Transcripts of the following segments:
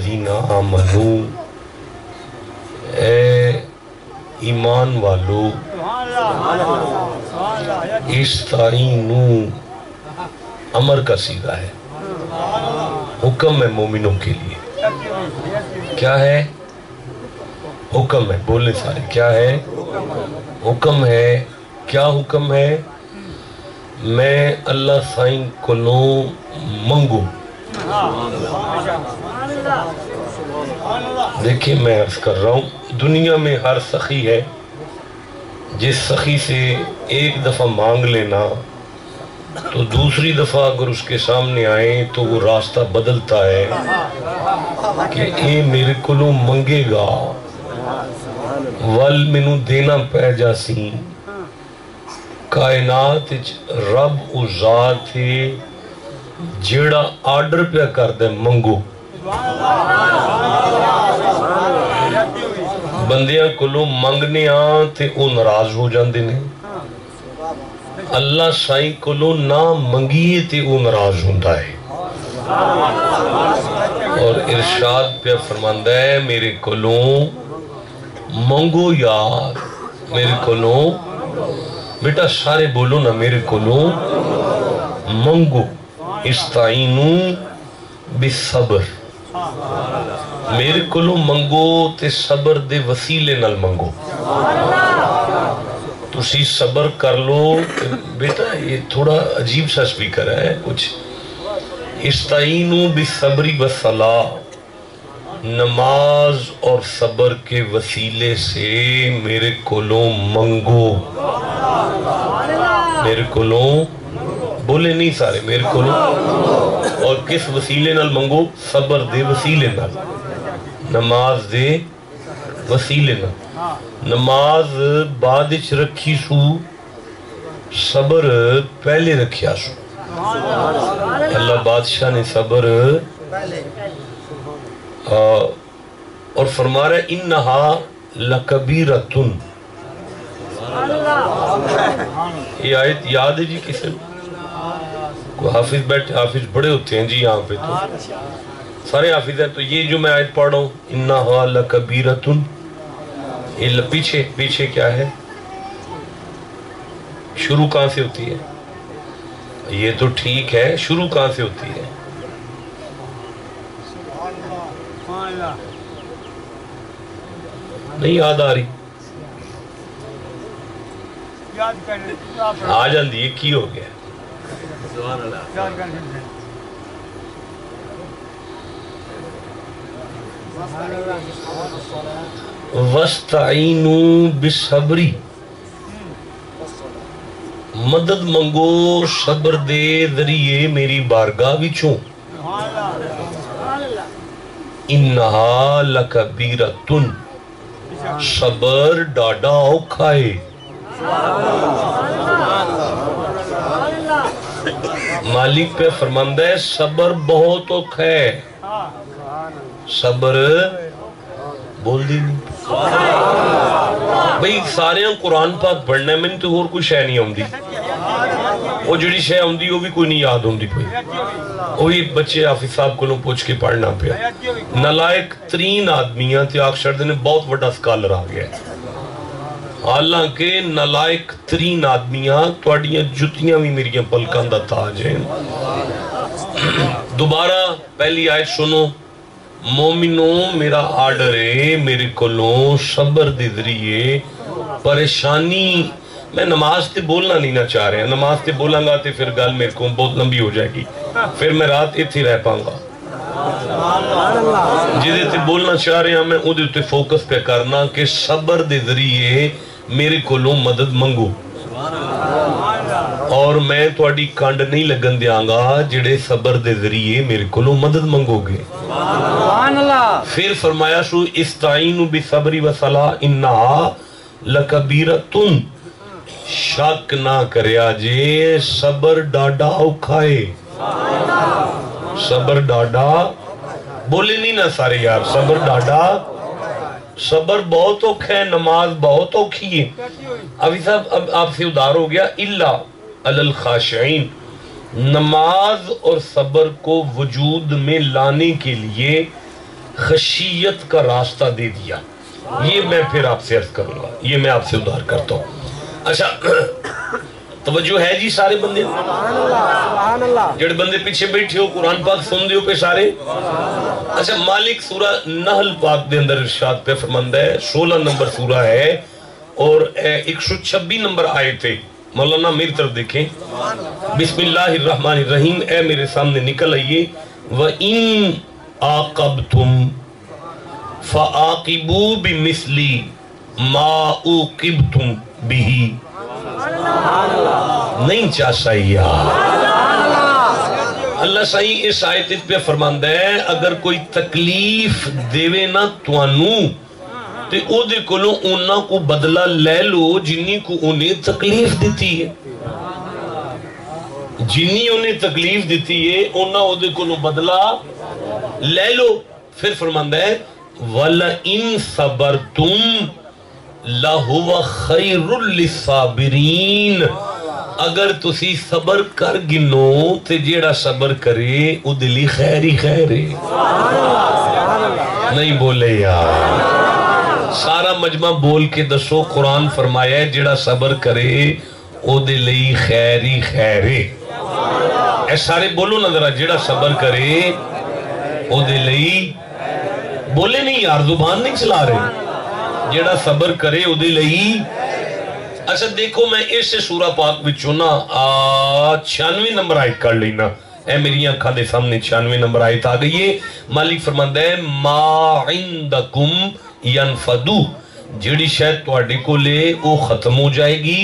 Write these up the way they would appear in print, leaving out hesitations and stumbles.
الذین آمنو، اے ایمان والو، استعینو امر کا صیغہ ہے، حکم ہے مومنوں کے لیے۔ کیا ہے؟ حکم ہے، بولنے سارے، کیا ہے؟ حکم ہے۔ کیا حکم ہے؟ میں اللہ سائیں کلوں منگو۔ دیکھیں میں عرض کر رہا ہوں، دنیا میں ہر سخی ہے، جس سخی سے ایک دفعہ مانگ لینا تو دوسری دفعہ اگر اس کے سامنے آئیں تو وہ راستہ بدلتا ہے کہ اے میرے کلوں منگے گا ول منو دینا پہ جاسی۔ کائنات رب او ذات ہے جیڑا آرڈر پہ کر دے منگو۔ بندیاں کلو منگنے آن تے او ناراض ہو جاندے نے، اللہ سائیں کلو نہ منگیے تے او ناراض ہوندہ ہے۔ اور ارشاد پہ فرماندہ ہے میرے کلو منگو یار، میرے کلو بیٹا سارے بولو نا، میرے کلو منگو، استعینو بالصبر، میرے کلو منگو تے صبر دے وسیلے نال منگو۔ تسی صبر کر لو، بیٹا یہ تھوڑا عجیب سا سپیکر ہے کچھ، استعینو بالصبر والصلاۃ، نماز اور صبر کے وسیلے سے میرے کلو منگو۔ میرے کلو بولے نہیں سارے، میرے کلو، اور کس وسیلے نال منگو؟ صبر دے وسیلے نال، نماز دے وسیلے نال۔ نماز بعد اچ رکھی سو، صبر پہلے رکھیا سو۔ اللہ بادشاہ نے صبر اور فرما رہا ہے انہا لکبیرتن۔ یہ آیت یاد ہے جی کسی کو؟ حافظ بیٹھے، حافظ بڑے ہوتے ہیں جی یہاں پہ، تو سارے حافظ ہیں، تو یہ جو میں آیت پڑھ رہا ہوں انہا لکبیرتن، یہ پیچھے کیا ہے؟ شروع کہاں سے ہوتی ہے؟ یہ تو ٹھیک ہے، شروع کہاں سے ہوتی ہے؟ نہیں یاد آ رہی؟ آ جاندی ہے، کی ہو گیا؟ وَاسْتَعِینُوا بِالصَّبْرِ، مدد منگو صبر دے ذریعے میری بارگاہ وچوں۔ انہا لکبیرتن، صبر ڈاڈا اوکھا ہے۔ مالک پہ فرماندہ ہے صبر بہت اوکھا ہے۔ صبر بول دی نہیں بھئی، سارے ہم قرآن پاک پڑھنا ہے، میں نے تو اور کوئی شے نہیں ہوندی، وہ جڑی شے ہوندی وہ بھی کوئی نہیں یاد ہوندی پئی، وہی بچے حافظ صاحب کو لوں پوچھ کے پڑھنا پیا۔ نالائق ترین آدمیاں تے آخشر نے بہت بڑا سکالر آ گیا ہے، حالانکہ نالائق ترین آدمیاں توڑیاں جتیاں بھی میری پلکان دا تاج ہیں۔ دوبارہ پہلی آیت سنو، مومنوں میرا آرڈر ہے میرے کلوں صبر دے ذریعے پریشانی۔ میں نماز تے بولنا نہیں نہ چاہ رہے ہیں، نماز تے بولاں گا تے پھر گل میرے کو بہت لمبی ہو جائے گی، پھر میں رات اتھی رہ پاؤں گا۔ جیدے تے بولنا چاہ رہے ہیں میں ادھے تے فوکس پہ کرنا کہ صبر دے ذریعے میرے کولوں مدد منگو، اور میں تواڈی کنڈ نہیں لگن دیاں گا جڑے صبر دے ذریعے میرے کولوں مدد منگو گے۔ پھر فرمایا سو استعینوا بالصبر والصلاۃ انہا لکبیرتن، شک نہ کریا جے صبر ڈاڈا اوکھا ہے۔ صبر ڈاڈا بولے نہیں نا سارے یار، صبر ڈاڈا، صبر بہت اوکھا ہے، نماز بہت اوکھی ہے۔ ابھی صاحب اب آپ سے ادھار ہو گیا، الا علی الخاشعین، نماز اور صبر کو وجود میں لانے کے لیے خشیت کا راستہ دے دیا. یہ میں پھر آپ سے عرض کروں گا, یہ میں آپ سے ادھار کرتا ہوں. اچھا توجہ ہے جی سارے بندے, جڑے بندے پیچھے بیٹھے ہو قرآن پاک سن دیو پہ سارے. اچھا مالک سورہ نحل پاک دے اندر ارشاد پہ فرماندہ ہے, 16 نمبر سورہ ہے اور 126 نمبر آیت ہے. مولانا میری طرف دیکھیں, بسم اللہ الرحمن الرحیم, اے میرے سامنے نکل آئیے. وَإِن عَاقَبْتُمْ فَعَاقِبُوا بِمِثْلِ مَا عُوقِبْتُمْ بِهِ. نہیں چاہ سائیہ اللہ صحیح اس آیت پہ فرماندہ ہے اگر کوئی تکلیف دیوے نہ توانو تے او دے کلو انہاں کو بدلہ لے لو جنہی کو انہیں تکلیف دیتی ہے. جنہی انہیں تکلیف دیتی ہے انہاں او دے کلو بدلہ لے لو. پھر فرماندہ ہے وَلَئِن صَبَرْتُمْ لَهُوَ خَيْرٌ لِلصَّابِرِينَ. اگر تسی صبر کر گنو تے جیڑا صبر کرے او دلی خیر ہی خیر ہے. نہیں بولے یار, سارا مجمع بول کے دسو قرآن فرمایا ہے جیڑا صبر کرے او دلی خیر ہی خیر ہے. اے سارے بولو نا ذرا, جیڑا صبر کرے او دلی, بولے نہیں یار زبان نہیں چلا رہے, جیڑا صبر کرے او دلی. اچھا دیکھو میں اس سے سورہ پاک بچوں نا 96 نمبر آیت کر لینا. اے میری آنکھاں دے سامنے 96 نمبر آیت آ گئی ہے. مالک فرماندہ ہے ما عندکم ینفدو, جیڑی شاید تواڈے کو لے او ختم ہو جائے گی.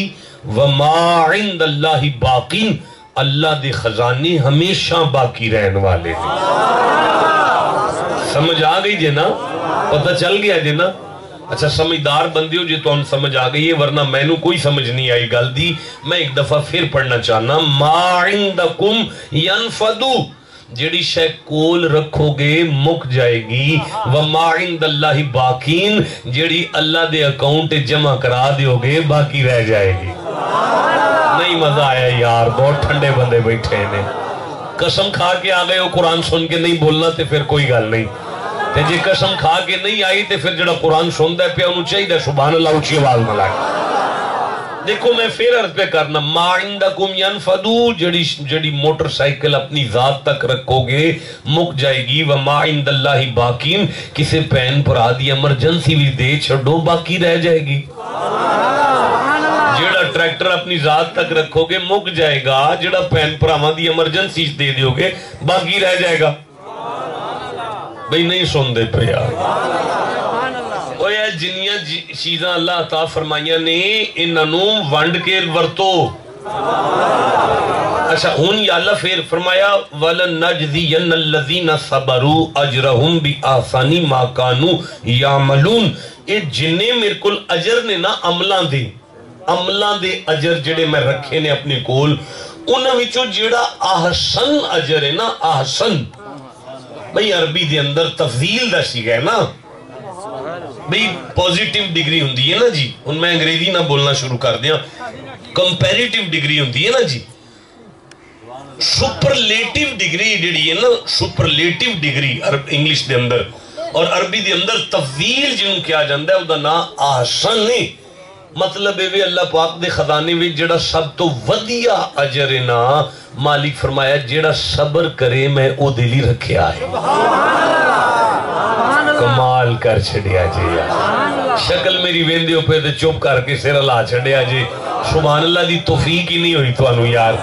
وما عند اللہ باقین, اللہ دے خزانے ہمیشہ باقی رہن والے ہیں. سمجھ آ گئی جے نا, پتہ چل گیا جے نا. اچھا سمجھدار بندے ہو جے تو ان سمجھ آ گئی ہے, ورنہ میں نو کوئی سمجھ نہیں آئی گل دی. میں ایک دفعہ پھر پڑھنا چاہنا, ما عندکم ینفدو, جیڑی شے کول رکھو گے مک جائے گی. وما عند اللہ باقین, جیڑی اللہ دے اکاؤنٹ جمع کرا دیو گے باقی رہ جائے گی. نہیں مزہ آیا یار, بہت ٹھنڈے بندے بیٹھے ہیں. قسم کھا کے آ گئے ہو قرآن سن کے نہیں بولنا تے پھر کوئی گل نہیں. تے جی قسم کھا کے نہیں آئی تے پھر جڑا قرآن سندا ہے پہ انہوں چاہیے سبحان اللہ اچھی آواز نہ لائے. دیکھو میں پھر عرض پہ کرنا, ما عندکم ینفدو, جڑی موٹر سائیکل اپنی ذات تک رکھو گے مک جائے گی. وما عند اللہ باقین, کسے پین پر آدھی ایمرجنسی بھی دے چھڑو باقی رہ جائے گی. جڑا ٹریکٹر اپنی ذات تک رکھو گے مک جائے گا, جڑا پین پر آدھی ایمرجنسی دے دیو گے باقی رہ جائے گا. بھئی نہیں سن دے پہ یار. اوہ یا جنیاں چیزاں اللہ عطا فرمائیاں نے انہوں ونڈ کے ورتو. اچھا ہون یا اللہ پھر فرمایا وَلَنَجْزِيَنَّ الَّذِينَ صَبَرُوا أَجْرَهُمْ بِأَحْسَنِ مَا كَانُوا يَعْمَلُونَ. اے جننے میرے کل اجر نے نا عملان دے اجر جڑے میں رکھے نے اپنے کول, انہاں وچوں جڑا احسن اجر ہے نا, احسن بھئی عربی دے اندر تفضیل دا سی گئے نا, بھئی پوزیٹیو ڈگری ہوندی ہے نا جی. ان میں انگریزی نہ بولنا شروع کر دیا, کمپیریٹیو ڈگری ہوندی ہے نا جی. سپرلیٹیو ڈگری جڑی ہے نا, سپرلیٹیو ڈگری انگلش دے اندر, اور عربی دے اندر تفضیل جنہوں کیا جاندہ ہے او دا نا احسن نہیں. مطلب ہے اللہ پاک دے خزانے میں جڑا سب تو ودیا اجر نا, مالک فرمایا جڑا صبر کرے میں او دلی رکھے آئے. کمال کر چھڑیا جی یار, شکل میری ویندیوں پہ دے چپ کر کے سر اللہ چھڑیا جی. سبحان اللہ دی توفیق ہی نہیں ہوئی تو انہوں یار.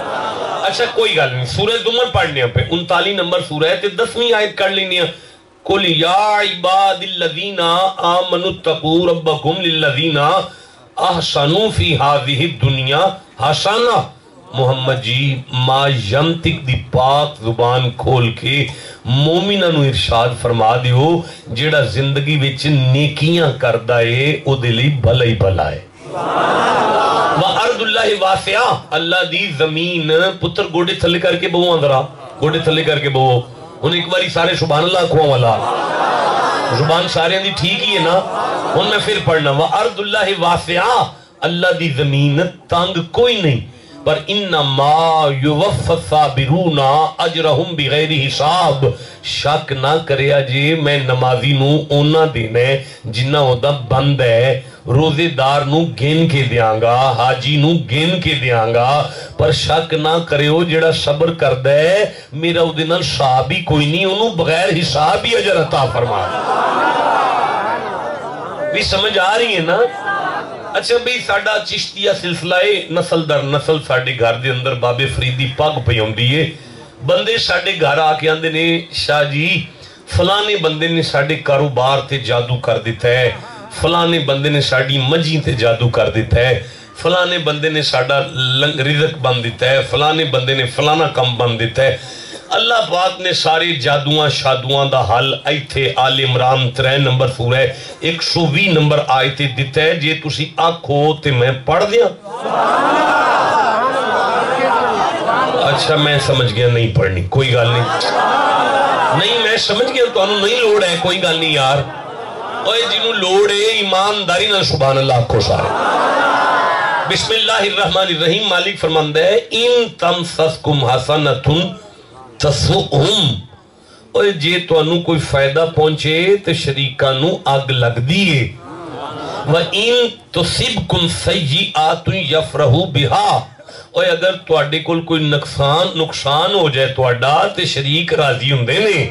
اچھا کوئی گل نہیں, سورہ زمر پڑھنے پہ 39 نمبر سورہ ہے تے 10ویں آیت کر لینی ہے. قُلْ يَا عِبَادِ الَّذِينَ آمَنُوا اتَّقُوا رَبَّكُمْ لِلَّذِينَ احسنوا فی هذه الدنیا حسنا. محمد جی ما ینطق دی پاک زبان کھول کے مومنہ نو ارشاد فرما دیو جیڑا زندگی وچ نیکیاں کردہ ہے او دلی بھلا ہی بھلا ہے. وَأَرْضُ اللَّهِ وَاسِعَةٌ, اللہ دی زمین پتر گوڑے تھلے کر کے بہو اندرا, گوڑے تھلے کر کے بہو. ان ایک باری سارے سبحان اللہ کھواں والا, زبان سارے دی ٹھیک ہی ہے نا. ان میں پھر پڑھنا وَأَرْضُ اللَّهِ وَاسِعَةٌ, اللہ دی زمین تانگ کوئی نہیں. پر انما یوفی الصابرون اجرہم بغیر حساب. شک نہ کریا جی میں نمازی نو اونا دینا ہے جنہ ہوتا بند ہے, روزے دار نو گن کے دیاں گا, حاجی نو گن کے دیاں گا, پر شک نہ کرے ہو جڑا صبر کردہ ہے میرا او دن صحاب ہی کوئی نہیں, انہوں بغیر حساب ہی اجر عطا فرما. بھی سمجھ آ رہی ہے نا؟ اچھا بھئی ساڑھا چشتیہ سلسلہ نسل در نسل ساڑھے گھر دے اندر بابے فریدی پاگ پہ ہوں دیئے. بندے ساڑھے گھر آکے آندے نے شاہ جی فلانے بندے نے ساڑھے کاروبار تے جادو کر دیتا ہے, فلانے بندے نے ساڑھی مجھی تے جادو کر دیتا ہے, فلانے بندے نے ساڑھا رزق بند دیتا ہے, فلانے بندے نے فلانا کم بند دیتا ہے. اللہ پاک نے سارے جادوان شادوان دا حل ایتھے آل عمران 3 نمبر سورہ 120 نمبر آیتے دیتا ہے. جے تسی آنکھو تے میں پڑھ دیا. اچھا میں سمجھ گیا نہیں پڑھنی, کوئی گال نہیں میں سمجھ گیا تو انہوں نہیں لوڑ ہے, کوئی گال نہیں یار. اوہ جنہوں لوڑ ہے ایمانداری نہ سبحان اللہ کو سارے. بسم اللہ الرحمن الرحیم. مالک فرماندہ ہے ان تمسسکم حسنتن تسؤہم. اوہ جے تو انہوں کوئی فائدہ پہنچے تو شریکانوں آگ لگ دیئے. وَإِن تُصِبْكُمْ سَيِّئَاتٌ يَفْرَحُ بِهَا. اور اگر تواڈے کول کوئی نقصان ہو جائے تواڈا تے شریک راضی ہوندے نے.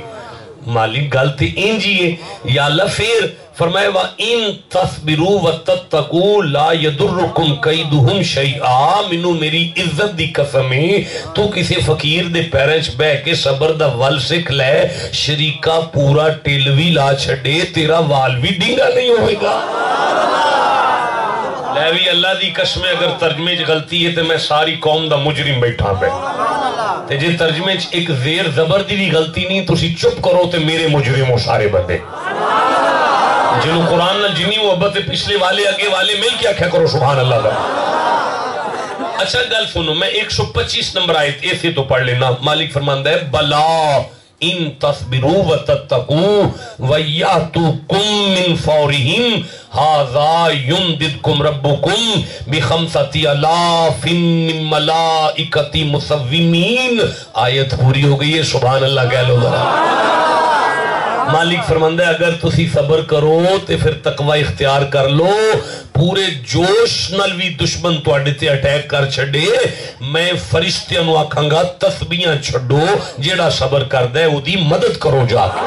مالک گل تے انجی ہے یا اللہ. پھر فرمایا وَإِن تَصْبِرُوا وَتَتَّقُوا لَا يَضُرُّكُمْ كَيْدُهُمْ شَيْئًا. منو میری عزت دی قسم ہے تو کسی فقیر دے پیرنچ بہ کے صبر دا ول سکھ لے, شریکہ پورا ٹیلوی لا چھڑے تیرا وال بھی ڈینگا نہیں ہوئے گا. لیوی اللہ دی قسم اگر ترجمے چ غلطی ہے تو میں ساری قوم دا مجرم بیٹھا پہ. تے جے ترجمے چ ایک زیر زبر دی بھی غلطی نہیں تسی چپ کرو تے میرے مجرم ہو سارے بندے. جنہوں قرآن نہ جنی محبت پچھلے والے اگے والے مل کیا کیا کرو سبحان اللہ کا. اچھا گل سنو, میں 125 نمبر آیت ایسے تو پڑھ لینا. مالک فرماندہ ہے بلا ان تصبروا وتتقوا ویاتوکم من فورہم ھذا یمددکم ربکم بخمسۃ آلاف من ملائکۃ مسومین. آیت پوری ہو گئی ہے سبحان اللہ کہہ لو ذرا. مالک فرماندہ ہے اگر تسی صبر کرو تے پھر تقوی اختیار کر لو, پورے جوش نلوی دشمن تو اڈے تے اٹیک کر چھڑے, میں فرشتیاں نو آکھاں گا تسبیحاں چھڑو, جیڑا صبر کردہ ہے او دی مدد کرو جا کے.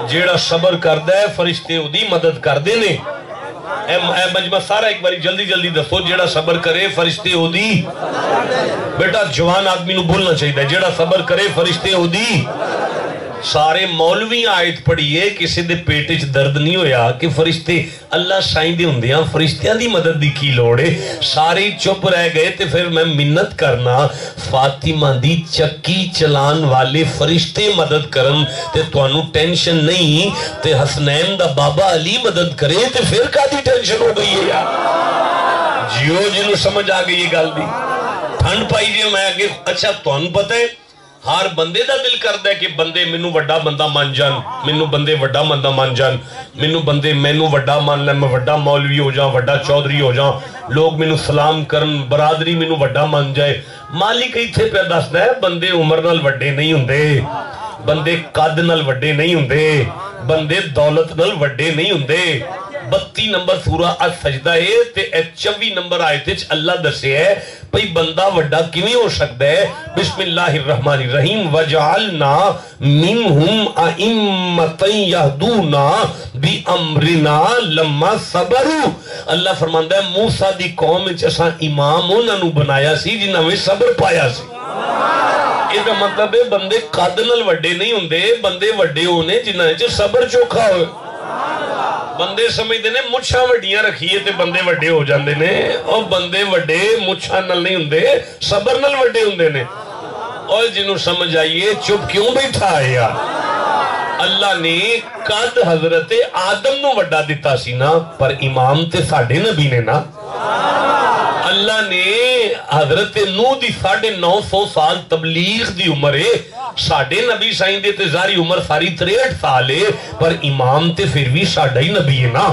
جیڑا صبر کردہ ہے فرشتے او دی مدد کر دینے. اے مجمع سارا ایک باری جلدی جلدی دسو, جیڑا صبر کرے فرشتے او دی. بیٹا جوان آدمی نو بھولنا چاہیے, جیڑا صبر کرے فرشتے او دی. سارے مولوی آیت پڑھئے کسی دے پیٹے چ درد نہیں ہویا کہ فرشتے اللہ سائیں دے ہوندے ہیں, فرشتیاں دی مدد دی کی لوڑے. سارے چپ رہ گئے تے پھر میں منت کرنا فاطمہ دی چکی چلان والے فرشتے مدد کرن تے توانو ٹینشن نہیں, تے حسنین دا بابا علی مدد کرے تے پھر کا دی ٹینشن ہو گئی ہے یار. جیو جنہوں سمجھ آگئی یہ گل دی ٹھنڈ پائی جی میں آگے. اچھا توانو پتہ ہے ہر بندے دا دل کردہ ہے کہ بندے منو وڈا بندہ مان جان, منو بندے وڈا بندہ مان جان, منو بندے مینو وڈا مان لیں, میں وڈا مولوی ہو جاؤں, وڈا چودری ہو جاؤں, لوگ منو سلام کرن, برادری منو وڈا مان جائے. مالک ایتھے پہ دستا ہے بندے عمر نال وڈے نہیں ہوندے, بندے قد نال وڈے نہیں ہوندے, بندے دولت نال وڈے نہیں ہوندے. 32 نمبر سورہ السجدہ ہے تے 24 نمبر آیتے چ اللہ دسے ہے بھئی بندہ وڈا کیویں ہو سکتا ہے. بسم اللہ الرحمن الرحیم وجعلنا منہم ائمۃ یہدون بامرنا لما صبروا. اللہ فرماندا ہے موسیٰ دی قوم وچ اساں امام انہاں نو بنایا سی جنہاں وچ صبر پایا سی. یہ کا مطلب ہے بندے قد نال وڈے نہیں ہوندے, بندے وڈے ہونے جنہاں وچ صبر چوکھا ہوئے. بندے سمجھتے نے مچھاں وڈیاں رکھیے تے بندے وڈے ہو جاندے نے, اور بندے وڈے مچھاں نال نہیں ہوندے, صبر نال وڈے ہوندے نے. اور جنہوں سمجھ آئیے چپ کیوں بیٹھا ہے یار. اللہ نے قد حضرت آدم نو وڈا دیتا سی نا, پر امام تے ساڑھے نبی نے نا. اللہ نے حضرت نو دی 950 سال تبلیغ دی عمر ہے, ساڑھے نبی سائیں دے تے زاری عمر ساری 63 سال ہے, پر امام تے پھر بھی ساڑھا ہی نبی ہے نا.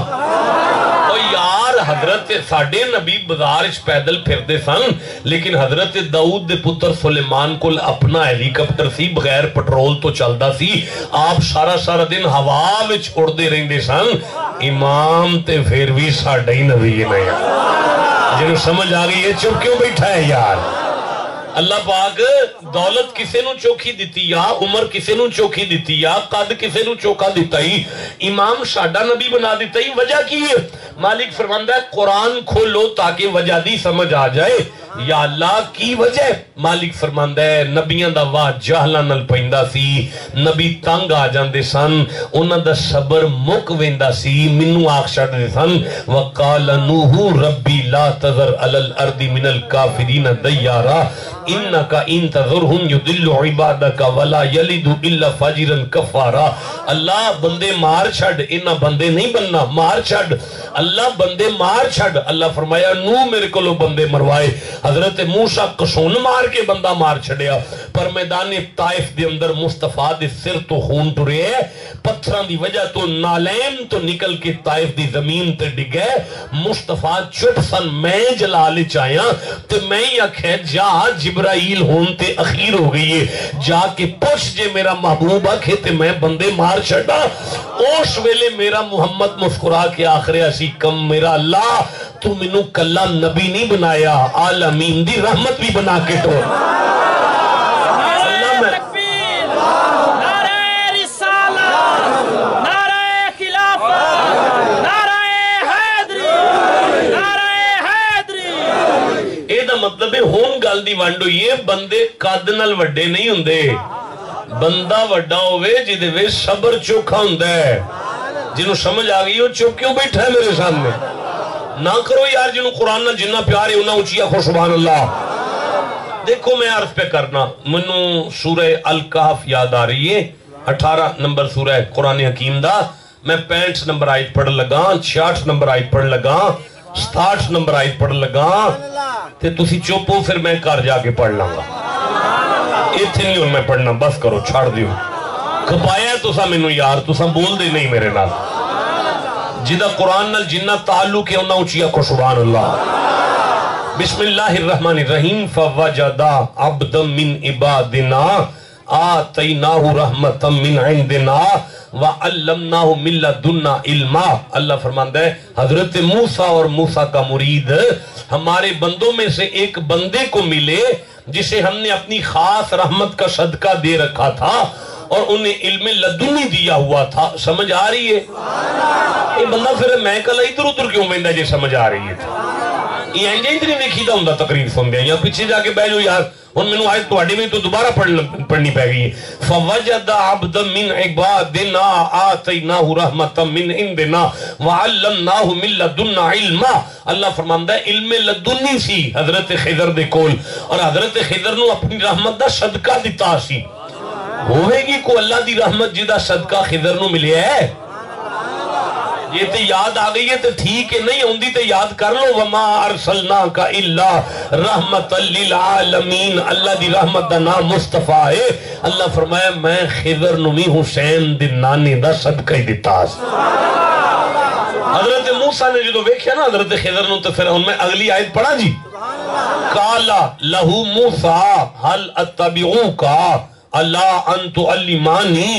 اور یار حضرت ساڈے نبی بازار پیدل پھردے سن لیکن حضرت داؤد دے پتر سلیمان کول اپنا ہیلی کاپٹر سی بغیر پٹرول تو چلدا سی آپ سارا دن ہوا وچ اڑدے رہندے سن امام تے پھر بھی ساڈا ہی نبی نہیں جنوں سمجھ آ گئی یہ چپ کیوں بیٹھا ہے یار اللہ پاک دولت کسے نو چوکھی دیتی یا عمر کسے نو چوکھی دیتی یا قد کسے نو چوکھا دیتا ہی امام ساڈا نبی بنا دیتا ہی وجہ کی ہے مالک فرماندہ ہے قرآن کھولو تاکہ وجہ دی سمجھ آ جائے یا اللہ کی وجہ مالک فرماندہ ہے نبیاں دا واہ جہلا نل پہندہ سی نبی تنگ آ جاندے سن انہاں دا صبر مک ویندہ سی منو آخ شاڑ دے سن وقال نوح ربی لا تذر علی الارض من الکافرین دیارا انکا انتظرہم یدل عبادکا ولا یلد الا فاجرا کفارا اللہ بندے مار چھڑ انہاں بندے نہیں بننا مار چھڑ اللہ بندے مار چھڑ اللہ فرمایا نو میرے کو لو بندے مروائے حضرت موسیٰ قصون مار کے بندہ مار چھڑیا پر میدان طائف دے اندر مصطفیٰ دے سر تو خون ٹرے پتھران دی وجہ تو نالین تو نکل کے طائف دی زمین تے ڈگے مصطفیٰ چپ سن میں جلالے چاہیاں تے میں یا کھیں جا جبرائیل ہون تے اخیر ہو گئی ہے جا کے پوچھ جے میرا محبوب آکھے تے میں بندے مار چھڑا اوش ویلے میرا محمد مسکرا کے آخرے اسی کم میرا اللہ تو منو کلا نبی نہیں بنایا عالمین دی رحمت بھی بنا کے تو مطلب ہے ہون گل دی وانڈو یہ بندے قد نال وڈے نہیں ہوندے بندہ وڈا ہوئے جدے وے صبر چوکھا ہوندہ ہے جنہوں سمجھ آگئی ہو چوک کیوں بیٹھا ہے میرے سامنے نہ کرو یار جنہوں قرآن نہ جنہ پیارے انہا اچھیا خو سبحان اللہ دیکھو میں عرض پہ کرنا منو سورہ الکہف یاد آ رہی ہے 18 نمبر سورہ قرآن حکیم دا میں 65 نمبر آیت پڑھ لگا 66 نمبر آیت پڑھ لگا 67 نمبر آیت پڑھ لگا تے تُسی چوپو پھر میں کار جا کے پڑھ لوں گا ایتھے نہیں ہوں میں پڑھنا بس کرو چھاڑ دیو کھپایا تو سا منو یار تو سا بول دے نہیں میرے نال جدہ قرآن نال جنہ تعلق ہے انہا اچھیا کو سبحان اللہ بسم اللہ الرحمن الرحیم فوجدہ عبدا من عبادنا آتیناہ رحمتا من عندنا وَعَلَّمْنَاهُ مِن لَّدُنَّا عِلْمًا اللہ فرماندہ ہے حضرت موسیٰ اور موسیٰ کا مرید ہمارے بندوں میں سے ایک بندے کو ملے جسے ہم نے اپنی خاص رحمت کا صدقہ دے رکھا تھا اور انہیں علم لدنی دیا ہوا تھا سمجھ آ رہی ہے یہ بندہ پھر میں کل ادھر ادھر کیوں ویندہ جے سمجھ آ رہی ہے یہ انجھے اتنی دیکھی دا ہوں تقریر سن دیا یا پیچھے جا کے بیجو یار ان میں آیت تو آڈی میں تو دوبارہ پڑھنی پہ گئی فَوَجَدَ عَبْدًا مِنْ عِبَادِنَا آتَيْنَاهُ رَحْمَةً مِنْ عِنْدِنَا وَعَلَّمْنَاهُ مِنْ لَدُنَّا عِلْمًا اللہ فرماندہ ہے علم لدنی سی حضرت خضر دے کول اور حضرت خضر نو اپنی رحمت دا صدقہ دیتا سی ہوئے گی کو اللہ دی رحمت جدہ صدقہ خضر نو ملے ہے یہ تے یاد آگئی ہے تے ٹھیک ہے نہیں ہوندی تے یاد کر لو وَمَا أَرْسَلْنَاكَ إِلَّا رَحْمَةً لِلْعَالَمِينَ اللہ دی رحمت دا نام مصطفیٰ ہے اللہ فرمایا میں خضر نمی حسین دی نانی دا صدقہ ہی دیتا حضرت موسیٰ نے جو دیکھیا نا حضرت خضر نو تو پھر ان میں اگلی آیت پڑھا جی قَالَ لَهُ مُوسَىٰ هَلْ أَتَّبِعُوكَ عَلَىٰ أَن تُعَلِّمَانِي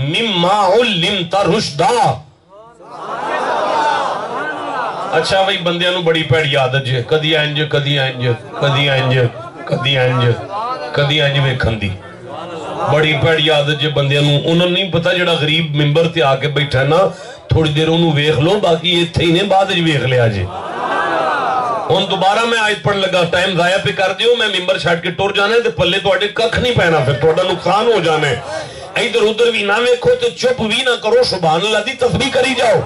مِمَّا عُلِّمْتَ رُشْدًا اچھا بھئی بندیاں نو بڑی پیڑ عادت جے کدی انج کدی انج کدی انج کدی انج کدی انج ویکھن دی بڑی پیڑ عادت جے بندیاں نو انہوں نہیں پتا جڑا غریب ممبر تے آ کے بیٹھا نا تھوڑی دیر انہوں ویکھ لو باقی ایتھے ہی نے بعد وچ ویکھ لیا جے ہن دوبارہ میں آیت پڑھ لگا ٹائم ضائع پہ کر دیو میں ممبر چھڈ کے ٹر جانا تے پلے تواڈے ککھ نہیں پینا پھر تواڈا نقصان ہو جانا ہے ادھر ادھر بھی نہ ویکھو تے چپ بھی نہ کرو سبحان اللہ دی تسبیح کری جاؤ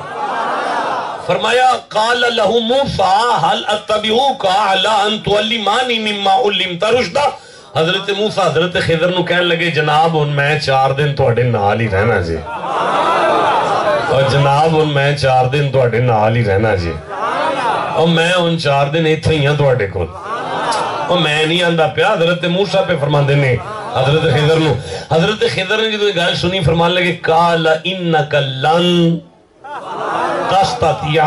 فرمایا قال له موسیٰ هل اتبعوک علی ان تعلمانی مما علمت رشدا حضرت موسیٰ حضرت خضر نو کہنے لگے جناب ان میں 4 دن تواڈے نال ہی رہنا جی اور جناب ان میں 4 دن تواڈے نال ہی رہنا جی اور میں ان 4 دن ایتھے ہی ہاں تواڈے کول اور میں نہیں آندا پیا حضرت موسیٰ پہ فرماندے نے حضرت خضر نے جو گل سنی فرمان لگے قال انک لن تستطيع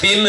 3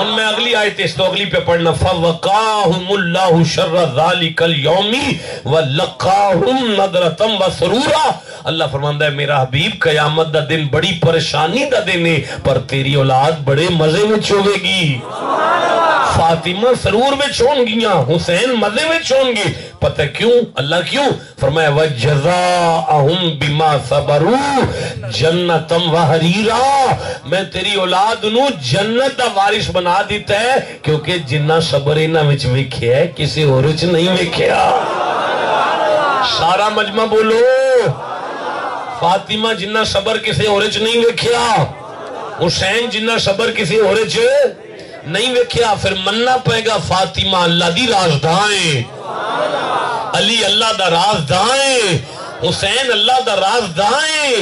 ان میں اگلی آیت اس تو اگلی پہ پڑھنا فَوَقَاهُمُ اللَّهُ شَرَّ ذَلِكَ الْيَوْمِ وَلَقَّاهُمْ نَضْرَةً وَسُرُورًا. اللہ فرماندا ہے میرا حبیب قیامت دا دن بڑی پریشانی دا دن ہے پر تیری اولاد بڑے مزے میں چھوڑے گی. فاطمہ سرور میں چھوڑ گیاں، حسین مزے میں چھوڑ گی. پتہ کیوں؟ اللہ کیوں؟ فرمایا وَجَزَاءَهُمْ بِمَا صَبَرُوا جَنَّةً وَحَرِيرًا. میں تیری اولاد نو جنت دا وارث بنا دیتا ہے کیونکہ جنہ صبر انہاں وچ ویکھیا ہے کسی اور وچ نہیں ویکھیا. سارا مجمع بولو. فاطمہ جنہ صبر کسی اور وچ نہیں ویکھیا، حسین جنہ صبر کسی اور وچ نہیں ویکھیا. پھر مننا پائے گا فاطمہ اللہ دی رازدائیں، علی اللہ دا رازدائیں، حسین اللہ دا رازدائیں.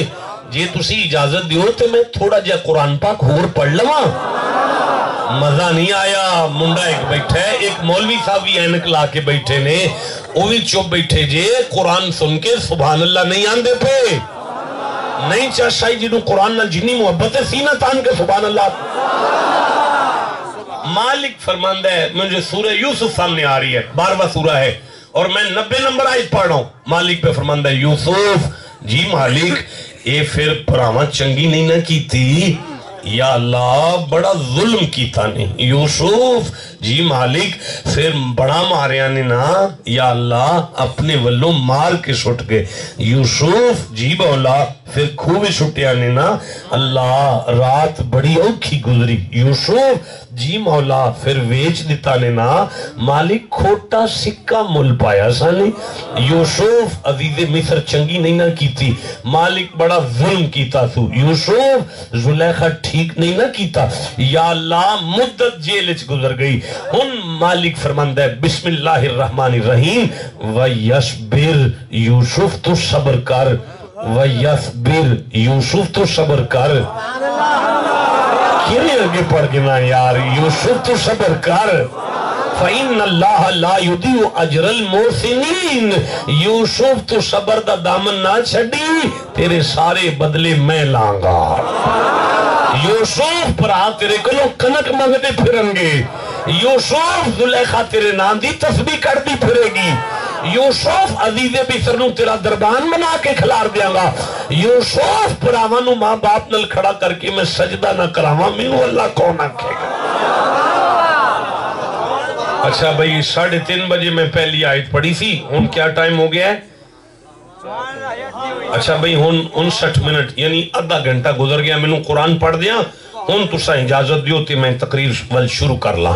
جی تسی اجازت دیو تو میں تھوڑا جا قرآن پاک ہور پڑھ لواں. مزہ نہیں آیا. منڈا ایک بیٹھا ہے، ایک مولوی صاحب بھی اینک لا کے بیٹھے نے، وہ بھی چپ بیٹھے جے قرآن سن کے سبحان اللہ نہیں آندے پہ. نہیں چاہشائی جنہوں قرآن نال جنی محبت ہے سینہ تان کے سبحان اللہ. مالک فرماندہ ہے مجھے سورہ یوسف سامنے آ رہی ہے، 12واں سورہ ہے اور میں 90 نمبر آیت پڑھ رہا ہوں. مالک پہ فرماندہ ہے یوسف جی مالک اے پھر پراواں چنگی نہیں نہ کی تھی یا اللہ بڑا ظلم کیتا نہیں. یوسف جی مالک پھر بڑا ماریا نے نا یا اللہ اپنے ولوں مار کے سٹ گئے. یوسف جی مولا پھر خوب چھٹیا نے نا اللہ رات بڑی اوکھی گزری. یوسف جی مولا پھر ویچ دیتا نے نا مالک کھوٹا سکہ مل پایا سانے. یوسف عزیز مصر چنگی نہیں نہ کیتی، مالک بڑا ظلم کیتا تو. یوسف زلیخہ ٹھیک نہیں نہ کیتا یا اللہ مدت جیلچ گزر گئی. ان مالک فرماندہ ہے بسم اللہ الرحمن الرحیم وَيَصْبِرْ یوسف تو صبر کر. وَيَصْبِرْ یوسف تو صبر کر. کیوں آگے پڑھ کے نا یار یوسف تو صبر کر. فَإِنَّ اللَّهَ لَا يُضِيعُ أَجْرَ الْمُحْسِنِينَ. یوسف تو صبر دا دامن نہ چھڑی تیرے سارے بدلے میں لانگا. یوسف پر آ تیرے کلو کنک مغدے پھرنگے. یوسف زلیخہ تیرے نام دی تسبیح کر دی پھرے گی. یوسف عزیز مصر نو تیرا دربان بنا کے کھلار دیا گا. یوسف پراواں نو ماں باپ نل کھڑا کر کے میں سجدہ نہ کراواں مینوں اللہ کون آکھے گا. اچھا بھئی 3:30 بجے میں پہلی آیت پڑھی سی. ہن کیا ٹائم ہو گیا ہے؟ اچھا بھئی ہن 59 منٹ یعنی آدھا گھنٹہ گزر گیا. میں قرآن پڑھ دیا ہن تسا اجازت دیو تے میں تقریر ول شروع کر لا.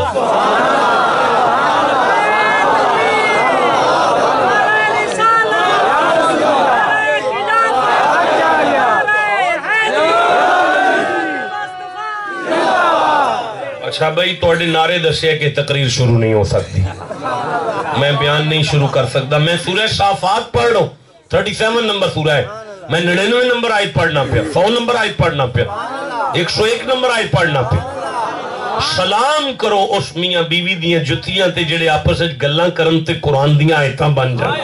اچھا بھئی توڑے نعرے دسے کہ تقریر شروع نہیں ہو سکتی، میں بیان نہیں شروع کر سکتا. میں سورہ صافات پڑھ رہا ہوں، 37 نمبر سورہ ہے. میں 99 نمبر آیت پڑھنا پیا، 100 نمبر آیت پڑھنا پیا، 101 نمبر آیت پڑھنا پیا. سلام کرو اس میاں بیوی دیاں جتیاں تے جڑے آپس گلاں کرن تے قرآن دیاں آیتاں بن جائیں.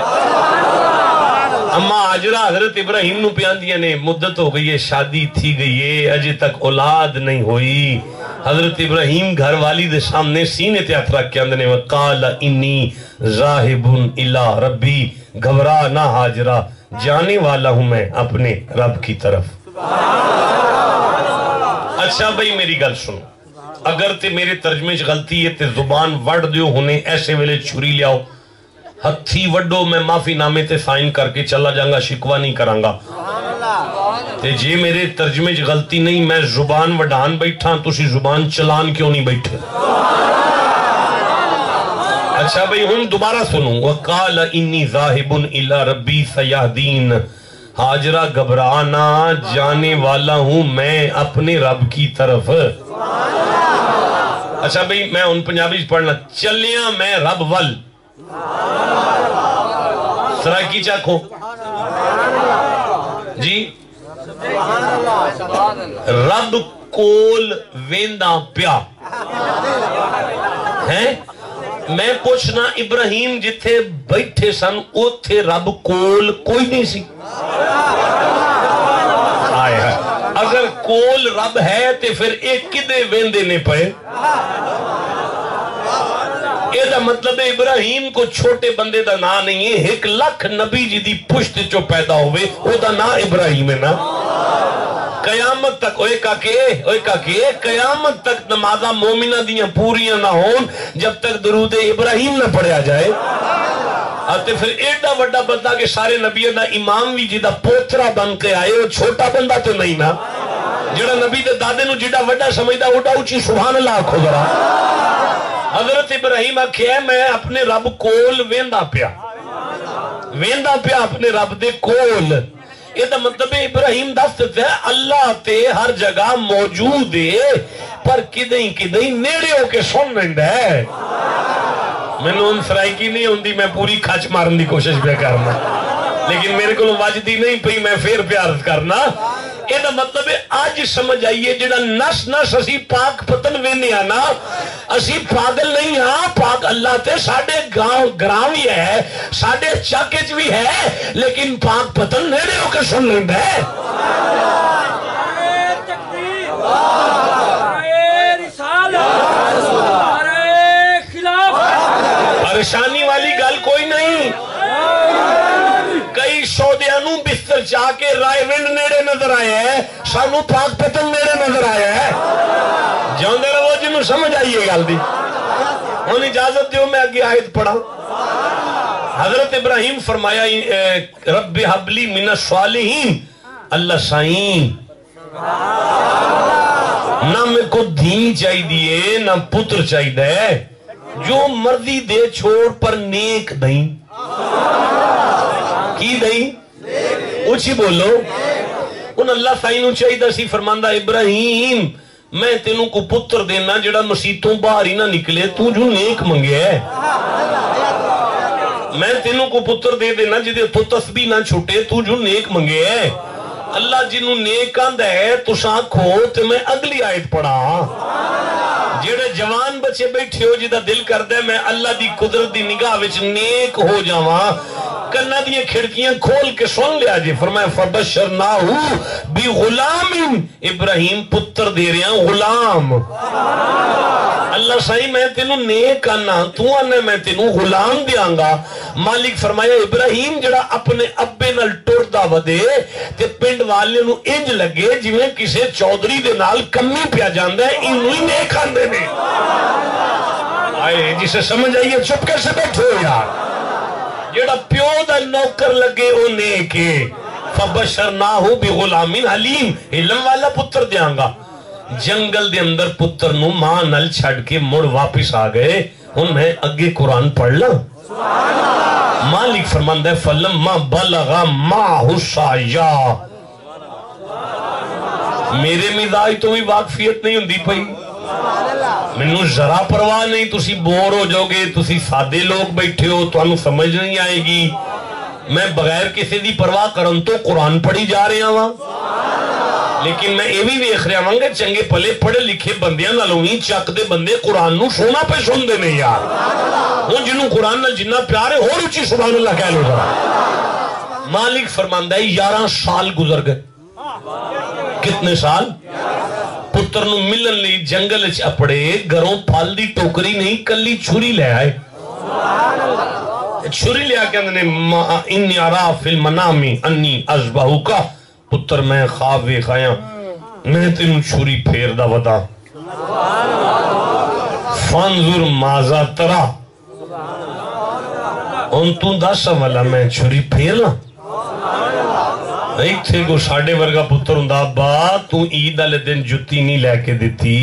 اما آجرہ حضرت ابراہیم نو پیان دیا نے مدت ہو گئی ہے، شادی تھی گئی ہے، اجے تک اولاد نہیں ہوئی. حضرت ابراہیم گھر والی دے سامنے سینے تے ہاتھ رکھ کے اندنے وقال انی ذاہب الی ربی. گھبرا نہ ہاجرہ، جانے والا ہوں میں اپنے رب کی طرف. اچھا بھئی میری گل سنو، اگر تے میرے ترجمے غلطی ہے تے زبان وڑ دیو ہونے ایسے ویلے چھری لیاؤ ہتھی وڈو میں معافی نامے تے سائن کر کے چلا جاؤں گا، شکوہ نہیں کرانگا. تے جے میرے ترجمے غلطی نہیں میں زبان وڈان بیٹھا تسی زبان چلان کیوں نہیں بیٹھے؟ اچھا بھئی ہم دوبارہ سنوں وقال انی ذاہب الی ربی سیہدین. حاجرہ گھبرانا جانے والا ہوں میں اپنے رب کی طرف. اچھا بھئی میں ان پنجابی پڑھنا چلیاں میں رب ول سرائکی چاکھو جی رب کول ویندہ پیا ہیں. میں پوچھنا ابراہیم جتھے بیٹھے سن اوتھے رب کول کوئی نہیں سی. اگر کول رب ہے تے پھر ایک کدے ویندے نے پئے. یہ دا مطلب ہے ابراہیم کو چھوٹے بندے دا نا نہیں ہے. 1 لاکھ نبی جی دی پشت چو پیدا ہوئے او دا نا ابراہیم ہے نا. قیامت تک اوے کاکے قیامت تک نمازہ مومنہ دیاں پوریاں نہ ہون جب تک درود ابراہیم نہ پڑھیا جائے. آتے پھر ایڈا وڈا بندہ کہ سارے نبیوں دا امام بھی جیدہ پوترا بن کے آئے وہ چھوٹا بندہ تو نہیں نا. جڑا نبی دے دادے نو جیڈا وڈا سمجھدا اوڈا اونچی سبحان اللہ آکھو ذرا. حضرت ابراہیم آکھیا میں اپنے رب کول ویندا پیا اپنے رب دے کول. یہ دا مطلب ابراہیم دست ہے اللہ تے ہر جگہ موجود ہے پر کدیں نیڑے ہو کے سن رہندا ہے. میں نے ان سرائکی نہیں ہوندی میں پوری کھچ مارن دی کوشش پہ کرنا لیکن میرے کو واجدی نہیں پئی میں پھر پیار کرنا. یہ دا مطلب ہے آج سمجھ آئیے جڑا نس اسی پاک پتن وینے آنا اسی پاگل نہیں ہاں. پاک اللہ تے ساڑھے گراں بھی ہے ساڑھے چاکچ بھی ہے لیکن پاک پتن نیڑے ہو کے سن لیں ہے. پریشانی والی گل کوئی نہیں. کئی شودیانوں بستر چاہ کے رائے ونڈ نیڑے نظر آئے ہیں سانو پاک پتن نیڑے نظر آئے ہیں. جاندے رہو جنہوں سمجھ آئیے گل دی. انہیں اجازت دیو میں آگے آیت پڑھا. حضرت ابراہیم فرمایا رب حبلی من الصالحین. اللہ سائیں نہ میں کو دھی چاہی دیئے نہ پتر چاہی دے جو مرضی دے چھوڑ پر نیک دیں. کی دیں اچھی بولو. ان اللہ سائنوں چاہی دا سی فرماندہ ابراہیم میں تینوں کو پتر دینا جڑا مسیطوں باہر ہی نہ نکلے تو جو نیک منگے ہے. میں تینوں کو پتر دے دینا جدے تو تسبیح نہ چھوٹے تو جو نیک منگے ہے. اللہ جنہوں نیک آندہ ہے تو سانکھو تو میں اگلی آیت پڑھا. جڑے جوان بچے بیٹھے ہو جدہ دل کر دے میں اللہ دی قدرت دی نگاہ وچ نیک ہو جاواں کنہ دیئے کھڑکیاں کھول کے سن لیا جی. فرمایا فبشرناہو بی غلام. ابراہیم پتر دے رہے ہیں غلام. اللہ صحیح میں تینوں نیک آنا تو آنے میں تینوں غلام دیاں گا. مالک فرمایا ابراہیم جڑا اپنے ابے نال ٹوڑدا ودے تے پنڈ والے نو انج لگے جویں کسے چودھری دے نال کمی پیا جاندا ہے انہی نیک آندے نے. آئے جسے سمجھ آئیے چپ کر سے بیٹھو یار. جڑا پیو دا نوکر لگے او نیک ہے. فبشرناہو بغلام حلیم. علم والا پتر دیاں گا. جنگل دے اندر پتر نو ماں نل چھڑ کے مڑ واپس آ گئے. ان میں اگے قرآن پڑھ لا. مالک فرماندہ ہے فلما بلغا ماہو سایا. میرے مزاج تو بھی واقفیت نہیں ہوندی پئی. منو ذرا پرواہ نہیں تسی بور ہو جاؤ گے تسی سادے لوگ بیٹھے ہو تو انہوں سمجھ نہیں آئے گی. میں بغیر کسی دی پرواہ کرن تو قرآن پڑھی جا رہے ہیں لیکن میں یہ بھی ویکھ رہا ہوں کہ چنگے پلے پڑھے لکھے بندیاں نالوں ہی چک دے بندے قرآن نو سونا پہ سن دے نہیں یار. ہوں جنہوں قرآن نال جنہ پیارے ہو اچھی سبحان اللہ کہہ لو ذرا. مالک فرماندہ ہے 11 سال گزر گئے. کتنے سال؟ پتر نو ملن لی جنگل اچ اپڑے گھروں پھل دی ٹوکری نہیں کلی چھری لے آئے. چھری لے آکے اندھنے انی ارا فی المنامی انی ازبہو کا. پتر میں خواب وے خیاں میں تینوں چھری پھیر دا ودا فانظر مازا ترا. ان تو دس والا میں چھری پھیر لا. ایک تھے کو ساڑھے ورگا پتر ہوں دا با تو عید والے دن جتی نہیں لے کے دیتی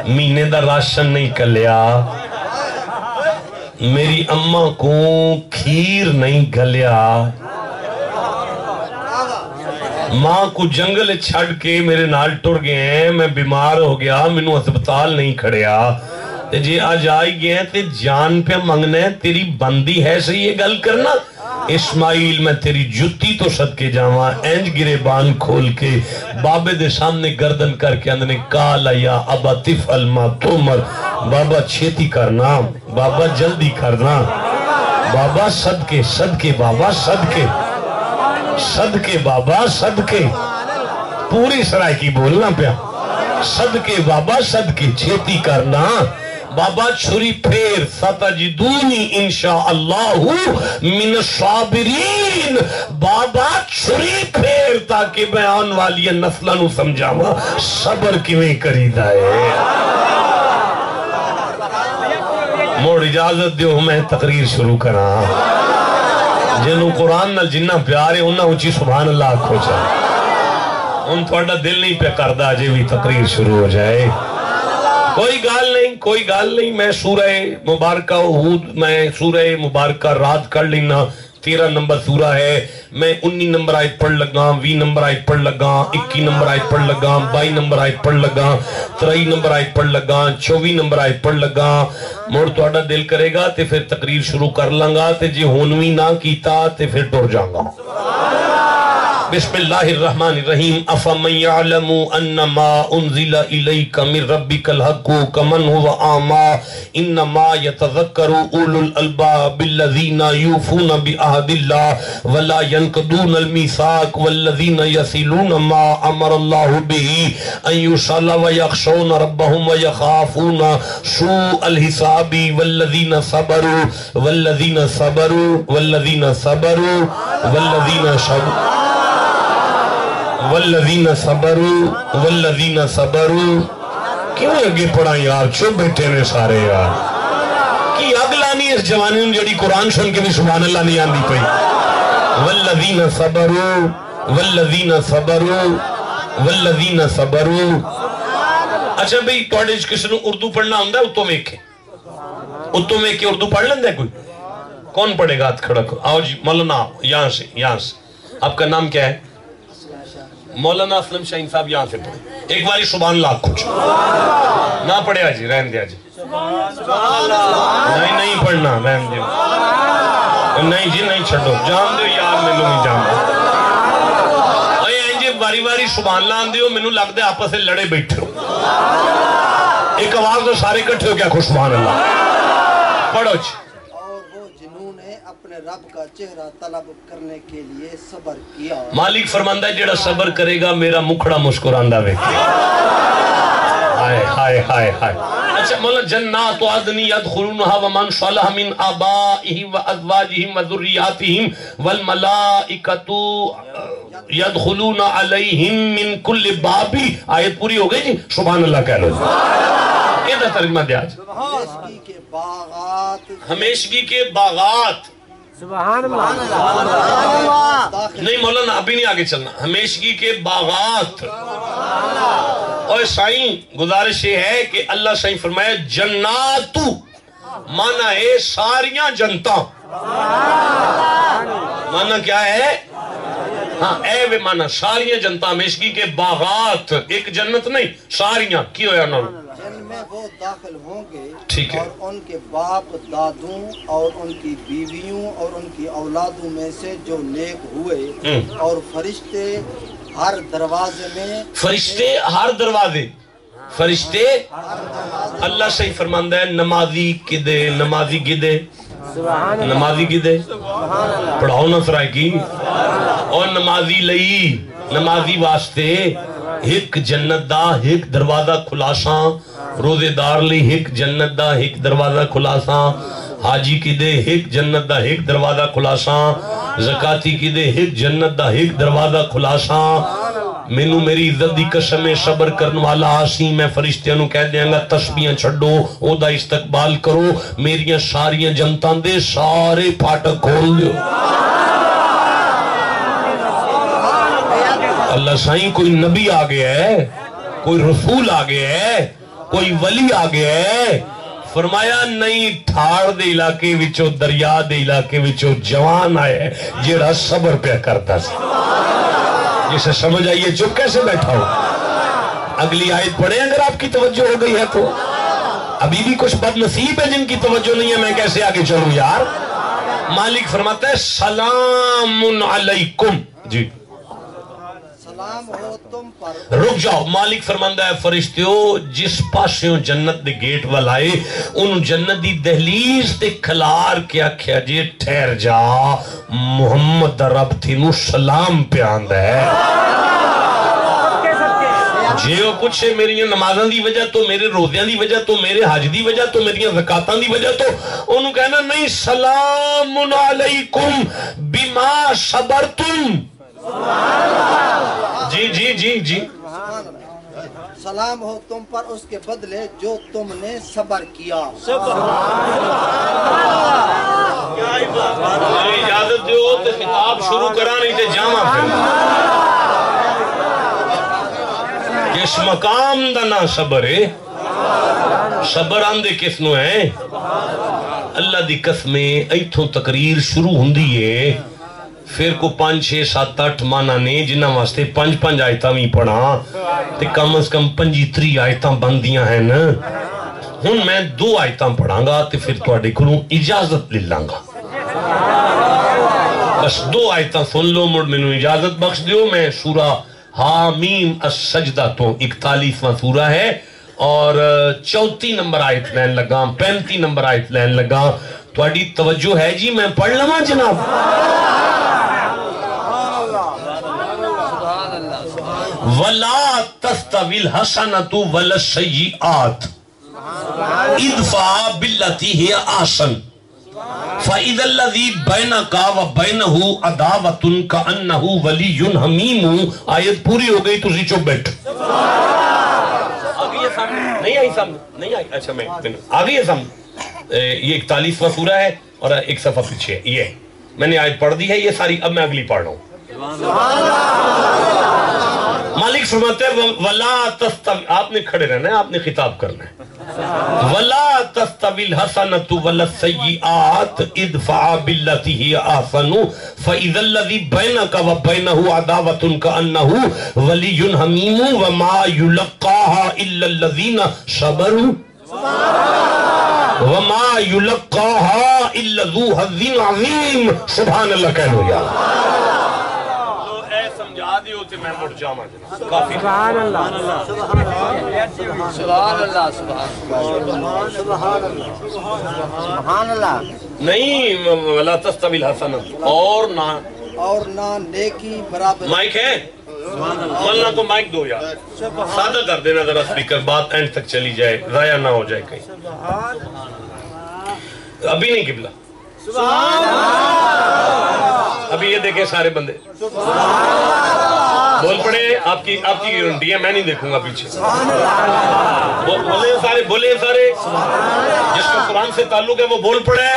مہینے دا راشن نہیں کلیا میری اماں کو کھیر نہیں گلیا ماں کو جنگل چھڑ کے میرے نال ٹر گئے ہیں میں بیمار ہو گیا منو ہسپتال نہیں کھڑیا جی آج آئی گئے ہیں تے جان پہ منگنے تیری بندی ہے صحیح یہ گل کرنا اسماعیل میں تیری جتی تو صدقے جاواں اینج گرے بان کھول کے بابے دے سامنے گردن کر کے اندنے کالا یا ابا تفعل ما تؤمر بابا چھیتی کرنا بابا جلدی کرنا بابا صدقے صدقے بابا صدقے صدقے بابا صدقے پوری سرائکی بولنا پیا صدقے بابا صدقے چھیتی کرنا بابا چھری پھیر ستجدونی انشاءاللہ من الصابرین بابا چھری پھیر تاکہ بیان والی نسلہ نو سمجھاوا صبر کیویں کری دائے موڑ اجازت دیو میں تقریر شروع کرا جنہوں قرآن نال جنہ پیارے انہاں اونچی سبحان اللہ کھو جائے ان تھوڑا دل نہیں پہ کردہ جے بھی تقریر شروع ہو جائے کوئی گال نہیں میں سورہ مبارکہ ہود میں سورہ مبارکہ رات کر لینا 13 نمبر سورہ ہے میں 19 نمبر آیت پڑھ لگا 20 نمبر آیت پڑھ لگا 21 نمبر آیت پڑھ لگا 22 نمبر آیت پڑھ لگا 23 نمبر آیت پڑھ لگا 24 نمبر آیت پڑھ لگا موڑ توڑا دل کرے گا تے پھر تقریر شروع کر لنگا تے جی ہونوی نہ کیتا تے پھر ڈر جاؤں گا بسم اللہ الرحمن الرحیم افمن یعلم انما انزل الیک من ربک الحق کمن هو اعمی انما یتذکر اولو الالباب الذین یوفون بعہد اللہ ولا ینقضون المیثاق والذین یصلون ما امر اللہ به ان یصل ویخشون ربهم ویخافون سوء الحساب والذین صبروا والذین صبروا والذین صبروا والذین صبروا والذین صبروا والذین صبروا کیوں اگے پڑھا یار چھو بیٹھے نے سارے یار کی اگلا نہیں اس جوانی نے جڑی قرآن سن کے بھی سبحان اللہ نہیں آندی پئی والذین صبروا والذین صبروا والذین صبروا اچھا بھئی توڑے کسی نے اردو پڑھنا ہوندہ ہے اتو میں کے اردو پڑھ لیندے ہے کوئی کون پڑھے گا ہاتھ کھڑا کرو آؤ جی مولانا یہاں سے آپ کا نام کیا ہے مولانا اسلم شاہین صاحب یہاں سے پڑھے ایک باری سبحان اللہ کچھ نہ پڑھے آجی رہن دیا جی نہیں پڑھنا رہن دیا نہیں جی نہیں چھڑو جان دیو یار میں نہیں جان دیو اے جی باری سبحان اللہ آن دیو میں لگ دے آپس سے لڑے بیٹھے ہو ایک آواز تو سارے کٹھے ہو کیا خوش سبحان اللہ پڑھو جی رب کا چہرہ طلب کرنے کے لیے صبر کیا مالک فرماندہ ہے جڑا صبر کرے گا میرا مکھڑا مسکراندہ ویکھے ہائے ہائے ہائے ہائے اچھا مولا جنات عدن یدخلونها ومن صلح من آبائهم وازواجهم وذریاتهم والملائکۃ یدخلون علیہم من کل باب آیت پوری ہو گئی جی سبحان اللہ کہہ لو یہ دا ترجمہ دیا ہمیشگی کے باغات سبحان اللہ نہیں مولانا ابھی نہیں آگے چلنا ہمیشگی کے باغات اور سائیں گزارش یہ ہے کہ اللہ سائیں فرمایا جناتو مانا ہے ساریاں جنتا مانا کیا ہے ہاں اے وے مانا ساریاں جنتا ہمیشگی کے باغات ایک جنت نہیں ساریاں کی ہویا انہوں جن میں وہ داخل ہوں گے ٹھیک ہے اور ان کے باپ دادوں اور ان کی بیویوں اور ان کی اولادوں میں سے جو نیک ہوئے اور فرشتے ہر دروازے میں فرشتے اللہ سے ہی فرماندہ ہے نمازی گدے پڑھاؤ نہ سرائے کی اور نمازی واسطے ایک جنت دا ایک دروازہ کھلاساں روزے دار لی ایک جنت دا ایک دروازہ کھلاساں حاجی کی دے ایک جنت دا ایک دروازہ کھلاساں زکاتی کی دے ایک جنت دا ایک دروازہ کھلاساں مینو میری عزت دی قسم صبر کرنے والا آسی میں فرشتیاں نو کہہ دیاں گا تسبیحاں چھڑو او دا استقبال کرو میریاں ساریاں جنتاں دے سارے پھاٹک کھول دیو اللہ سائیں کوئی نبی آگے ہے کوئی رسول آگے ہے کوئی ولی آگے ہے فرمایا نہیں تھاڑ دے علاقے وچو دریا دے علاقے وچو جوان آئے جیڑا صبر پہ کرتا سا جسے سمجھ آئیے چپ کیسے بیٹھا ہو اگلی آیت پڑھیں اگر آپ کی توجہ ہو گئی ہے تو ابھی بھی کچھ بد نصیب ہے جن کی توجہ نہیں ہے میں کیسے آگے چلوں یار مالک فرماتا ہے سلام علیکم جی رک جاؤ مالک فرماندہ ہے فرشتیوں جس پاسیوں جنت دے گیٹ والائے ان جنت دی دہلیز دے کھلار کیا کیا جی ٹھہر جا محمد رب تھی نو سلام پہ آندہ ہے جے وہ پوچھے میری نمازاں دی وجہ تو، میرے روزیاں دی وجہ تو، میرے حج دی وجہ تو، میری زکاتاں دی وجہ تو، انہوں کہنا نہیں، سلام علیکم بما صبرتم. جی جی جی جی سلام ہو تم پر اس کے بدلے جو تم نے صبر کیا. اجازت دیو تو خطاب شروع کرا، نہیں تے جاواں پھر. کس مقام دا نا صبر ہے؟ صبر آندے کس نو ہے؟ اللہ دی قسمیں ایتھوں تقریر شروع ہوندی ہے، پھر کو 5 6 7 8 مانا نے جنہ واسطے 5 آیتاں بھی پڑھا تے کم از کم 25 آیتاں بندیاں ہیں نا. ہن میں 2 آیتاں پڑھاں گا تے پھر تواڈے کولوں اجازت لے لاں گا. بس 2 آیتاں سن لو، مڑ مینوں اجازت بخش دیو. میں سورہ حامیم السجدہ تو 41واں سورہ ہے اور 34 نمبر آیت لین لگا، 35 نمبر آیت لین لگا. تواڈی توجہ ہے جی؟ میں پڑھ لواں جناب؟ وَلَا تَسْتَوِي الْحَسَنَةُ وَلَا السَّيِّئَاتُ اِدْفَعْ بِالَّتِي هِيَ أَحْسَنُ فَإِذَا الَّذِي بَيْنَكَ وَبَيْنَهُ عَدَاوَةٌ كَأَنَّهُ وَلِيٌّ حَمِيمٌ. آیت پوری ہو گئی، تسی چپ بیٹھو. آگئی ہے سامنے؟ نہیں آئی سامنے؟ نہیں آئی؟ اچھا میں آگئی ہے سامنے. یہ 41واں سورہ ہے اور ایک صفحہ پیچھے ہے. یہ میں نے آیت پڑھ دی ہے یہ ساری، اب میں اگلی پڑھ رہا ہوں. مالک فرماتے ہیں وَلَا تَسْتَوِي، آپ نے کھڑے رہنا ہے، آپ نے خطاب کرنا ہے. وَلَا تَسْتَوِي الْحَسَنَةُ وَلَا السَّيِّئَاتُ اِدْفَعْ بِالَّتِي هِيَ أَحْسَنُ فَإِذَا الَّذِي بَيْنَكَ وَبَيْنَهُ عَدَاوَةٌ كَأَنَّهُ وَلِيٌّ حَمِيمٌ وَمَا يُلَقَّاهَا إِلَّا الَّذِينَ صَبَرُوا وَمَا يُلَقَّاهَا إِلَّا ذُو حَظٍّ عَظِيمٍ. سبحان اللہ کہہ لو یار. میں مڑ جاما کافی. سبحان اللہ سبحان اللہ سبحان اللہ. نہیں وَلَا تَسْتَوِي الْحَسَنَةُ، اور نہ نیکی برابر. مائک ہے؟ ملنا کو مائک دو یار، سادہ کر دینا ذرا سپیکر، بات اینڈ تک چلی جائے، ضائع نہ ہو جائے کہیں. ابھی نہیں قبلہ، ابھی یہ دیکھیں سارے بندے بول پڑے. آپ کی گارنٹی ہے، میں نہیں دیکھوں گا پیچھے. بولے سارے جس کا قرآن سے تعلق ہے وہ بول پڑے.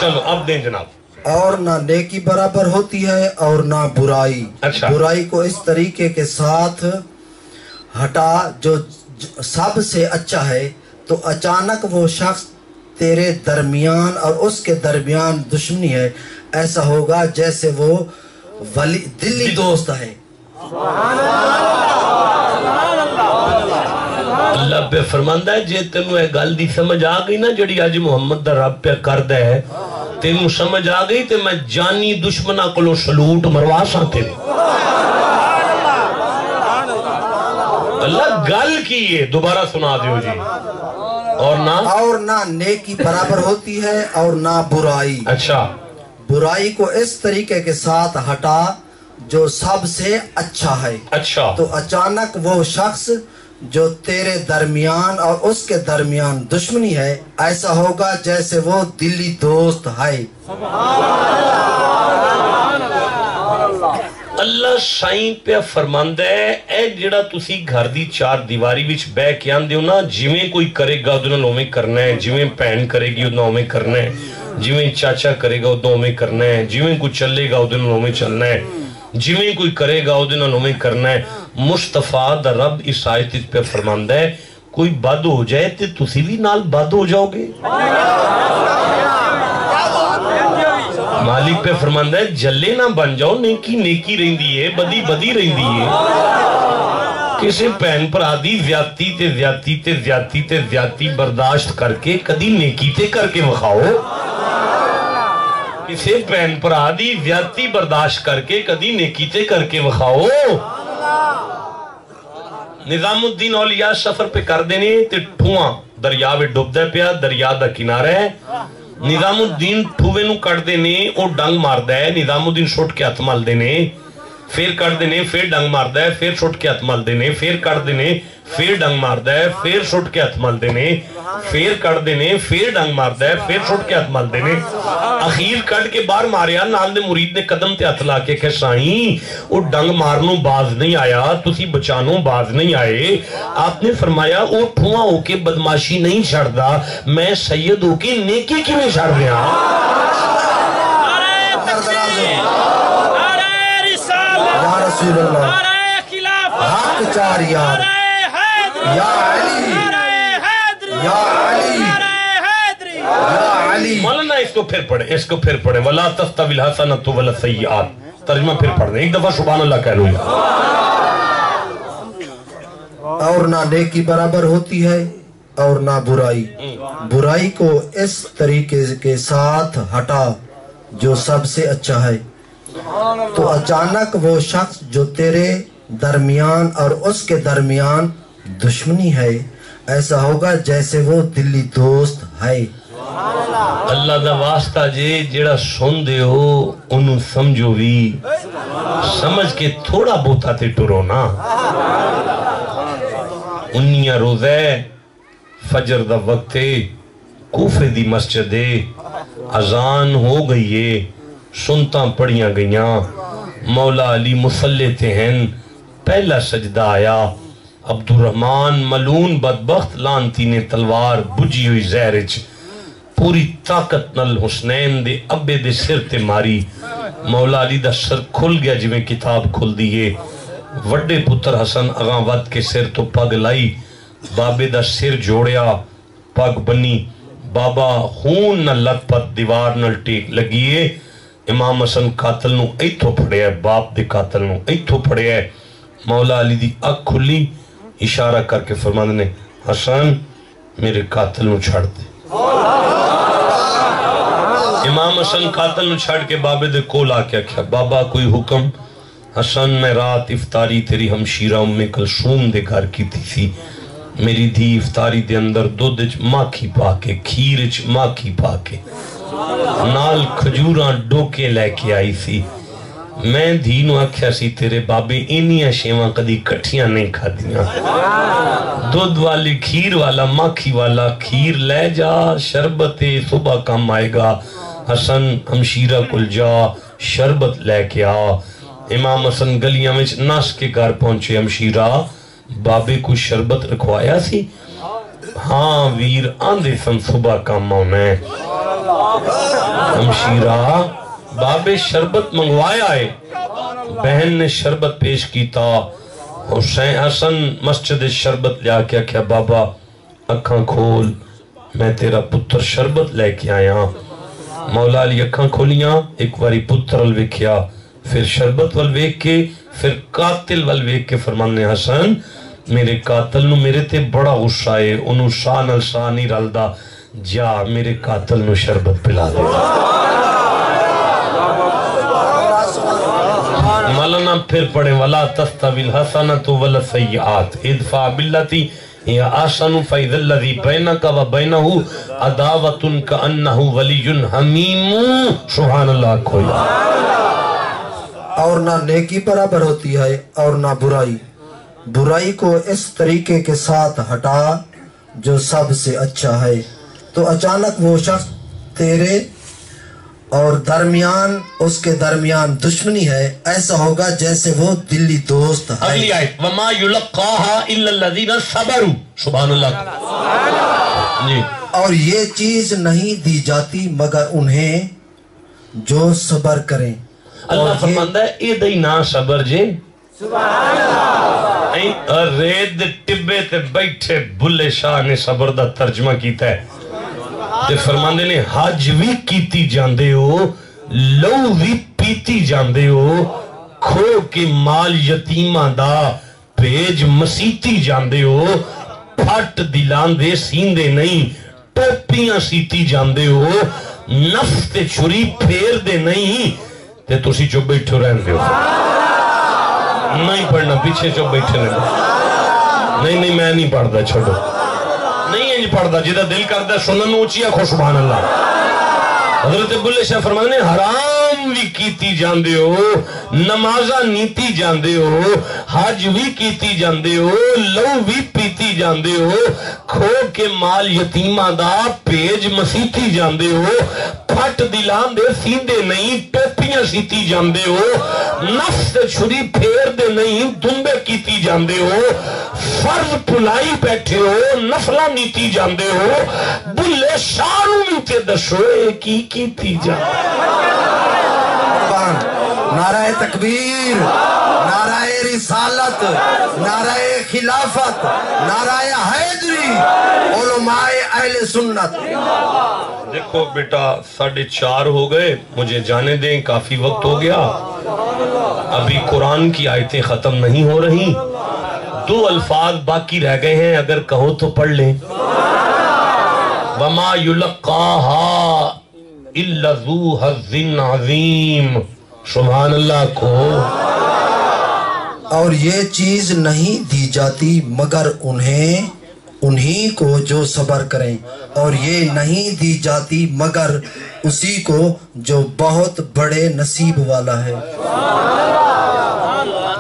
چلو اب دیں جناب. اور نہ نیکی برابر ہوتی ہے اور نہ برائی. اچھا. برائی کو اس طریقے کے ساتھ ہٹا جو سب سے اچھا ہے، تو اچانک وہ شخص تیرے درمیان اور اس کے درمیان دشمنی ہے، ایسا ہوگا جیسے وہ دلی دوست ہے. اللہ پہ فرماندہ ہے جے تینوں اے گل دی سمجھ آ گئی نا جڑی آج محمد دا رب پہ کردہ ہے، تینوں سمجھ آ گئی تے میں جانی دشمنہ کلو سلوٹ مروا سانتے. اللہ گل کی ہے، دوبارہ سنا دیو جی. اور نہ نیکی برابر ہوتی ہے اور نہ برائی. اچھا. برائی کو اس طریقے کے ساتھ ہٹا جو سب سے اچھا ہے. اچھا. تو اچانک وہ شخص جو تیرے درمیان اور اس کے درمیان دشمنی ہے، ایسا ہوگا جیسے وہ دلی دوست ہے. اللہ سائیں پہ فرماندہ ہے اے جڑا تسی گھر دی 4 دیواری وچ بے کے آن دیو نا، جویں کوئی کرے گا ادھنا نومیں کرنا ہے، جویں پہن کرے گی ادھنا نومیں کرنا ہے، جویں چاچا کرے گا ادھنا نومیں کرنا ہے، جویں کوئی چلے گا ادھنا نومیں چلنا ہے، جویں کوئی کرے گا ادھنا نومیں کرنا ہے. مصطفیٰ دا رب اس آیت پہ فرماندہ ہے کوئی بد ہو جائے تے تسی بھی نال بد ہو جاؤ گے. مالک پہ فرماندہ ہے جلے نہ بن جاؤ، نیکی نیکی رہندی ہے، بدی بدی رہندی ہے. کسی پہن پر آدھی زیادتی تے زیادتی تے زیادتی تے زیادتی برداشت کر کے کدی نیکی تے کر کے وکھاؤ. کسی پہن پر آدھی زیادتی برداشت کر کے کدی نیکی تے کر کے وکھاؤ. نظام الدین اولیاء سفر پہ کر دینے تے ٹھواں دریا میں ڈوب دے پیا، دریا دا کنارہ ہے. نظام الدین ٹھوے نو کٹ دینے او ڈنگ مار دے، نظام الدین سٹ کے ہتھ مل دینے پھر کٹ دینے پھر ڈنگ ماردا ہے پھر چھٹ کے ہتھ مل دینے پھر کٹ دینے پھر ڈنگ ماردا ہے پھر چھٹ کے ہتھ مل دینے پھر کٹ دینے پھر ڈنگ ماردا ہے پھر چھٹ کے ہتھ مل دینے اخیر کٹ کے باہر ماریا نال دے مرید نے قدم تے ہتھ لا کے کہ سائیں وہ ڈنگ مارنوں باز نہیں آیا تسی بچانوں باز نہیں آئے آپ نے فرمایا وہ ٹھواں ہو کے بدماشی نہیں چھڑدا میں سید ہو کے نیکی کی میں چھڑ دیا یا رسول اللہ حق چار یار یا علی یا علی یا علی مولانا اس کو پھر پڑھیں وَلَا تَسْتَوِي الْحَسَنَةُ وَلَا السَّيِّئَاتُ ترجمہ پھر پڑھ دیں ایک دفعہ سبحان اللہ کہہ لو اور نہ نیکی برابر ہوتی ہے اور نہ برائی برائی کو اس طریقے کے ساتھ ہٹا جو سب سے اچھا ہے تو اچانک وہ شخص جو تیرے درمیان اور اس کے درمیان دشمنی ہے ایسا ہوگا جیسے وہ دلی دوست ہے اللہ دا واسطہ جے جڑا سن دے ہو انہوں سمجھو بھی سمجھ کے تھوڑا بہتا تے ٹرو نا 19 روزے فجر دا وقت کوفے دی مسجد اذان ہو گئی ہے سنتاں پڑیاں گئیاں مولا علی مصلی تے ہیں پہلا سجدہ آیا عبد الرحمن ملون بدبخت لانتی نے تلوار بجی ہوئی زہرچ پوری طاقت نل حسنین دے ابے دے سر تے ماری مولا علی دا سر کھل گیا جو میں کتاب کھل دیئے وڈے پتر حسن اگاں ود کے سر تو پگ لائی بابے دا سر جوڑیا پگ بنی بابا خون نہ لت پت دیوار نہ ٹیک لگیے امام حسن قاتل نو ایتھو پڑے ہے باپ دے قاتل نو ایتھو پڑے ہے مولا علی دی اک کھلی اشارہ کر کے فرمانے نے حسن میرے قاتل نو چھڑ دے امام حسن قاتل نو چھڑ کے بابے دے کول آ کے کیا بابا کوئی حکم حسن میں رات افطاری تیری ہمشیرہ ام کلثوم دے گھر کی تھی میری دھی افطاری دے اندر دودھ ماکھی پا کے کھیر ماکھی پا کے نال کھجوراں ڈوکے لے کے آئی سی میں دھی نو آکھیا سی تیرے بابے انیاں شیواں کدی کٹھیاں نہیں کھا دیاں دودھ والی کھیر والا ماکھی والا کھیر لے جا شربت صبح کام آئے گا حسن ہمشیرہ کل جا شربت لے کے آ امام حسن گلیاں میں ناس کے گھر پہنچے ہمشیرہ بابے کو شربت رکھوایا سی ہاں ویر آندھے سن صبح کام آنے ہمشیرہ بابے شربت منگوایا ہے بہن نے شربت پیش کی تا حسین حسن مسجد شربت لیا کیا کیا بابا اکھاں کھول میں تیرا پتر شربت لے کے آیا مولا علی اکھاں کھولیاں ایک واری پتر الویکھیا پھر شربت والویک کے پھر قاتل والویک کے فرمانے حسن میرے قاتل نو میرے تے بڑا غصہ ہے انہوں شاہ نل شاہ نہیں رلدہ جا میرے قاتل نو شربت پلا دے مولانا پھر پڑھیں وَلَا تَسْتَوِي الْحَسَنَةُ وَلَا السَّيِّئَاتُ اِدْفَعْ بِالَّتِي هِيَ أَحْسَنُ فَإِذَا الَّذِي بَيْنَكَ وَبَيْنَهُ عَدَاوَةٌ كَأَنَّهُ وَلِيٌّ حَمِيمٌ سبحان اللہ کھویا اور نہ نیکی برابر ہوتی ہے اور نہ برائی برائی کو اس طریقے کے ساتھ ہٹا جو سب سے اچھا ہے تو اچانک وہ شخص تیرے اور درمیان اس کے درمیان دشمنی ہے ایسا ہوگا جیسے وہ دلی دوست ہے اگلی آیت وَمَا يُلَقَّاهَا إِلَّا الَّذِينَ صَبَرُوا سبحان اللہ جی اور یہ چیز نہیں دی جاتی مگر انہیں جو صبر کریں اللہ فرماندہ ہے اے دئی نا صبر جے رید ٹبے تے بیٹھے بلے شاہ نے صبر دا ترجمہ کیتا ہے تے فرماندے نے حج بھی کیتی جاندے ہو لو بھی پیتی جاندے ہو کھو کے مال یتیمہ دا پیج مسیتی جاندے ہو پھٹ دلان دے سیندے نہیں ٹوپیاں سیتی جاندے ہو نفس تے چھری پھیر دے نہیں تے تسی جو بیٹھو رہن دے ہو نہیں پڑھنا پیچھے جو بیٹھے رہنا نہیں میں نہیں پڑھتا چھوڑو نہیں پڑھتا جدہ دل کرتا سنن اونچیا کھو سبحان اللہ حضرت بلے شاہ فرمانے حرام بھی کیتی جاندے ہو، نمازاں نیتی جاندے ہو، حج بھی کیتی جاندے ہو، لو بھی پیتی جاندے ہو، کھو کے مال یتیماں دا پیج مسیتی جاندے ہو، پھٹ دلان دے سیندے نہیں ٹوپیاں سیتی جاندے ہو، نفس چھری پھیر دے نہیں دنبے کیتی جاندے ہو، فرض پلائی بیٹھے ہو، نفلہ نیتی جاندے ہو، بلے شاہوں میں تے دسوئے کی جاندے نعرہ تکبیر، نعرہ رسالت، نعرہ خلافت، نعرہ حیدری، علماء اہل سنت۔ دیکھو بیٹا 4:30 ہو گئے، مجھے جانے دیں، کافی وقت ہو گیا، ابھی قرآن کی آیتیں ختم نہیں ہو رہی، 2 الفاظ باقی رہ گئے ہیں، اگر کہو تو پڑھ لیں۔ وَمَا يُلَقَّاهَا إِلَّا ذُو حَظٍّ عَظِيمٍ، سبحان اللہ کو۔ اور یہ چیز نہیں دی جاتی مگر انہی کو جو صبر کریں، اور یہ نہیں دی جاتی مگر اسی کو جو بہت بڑے نصیب والا ہے۔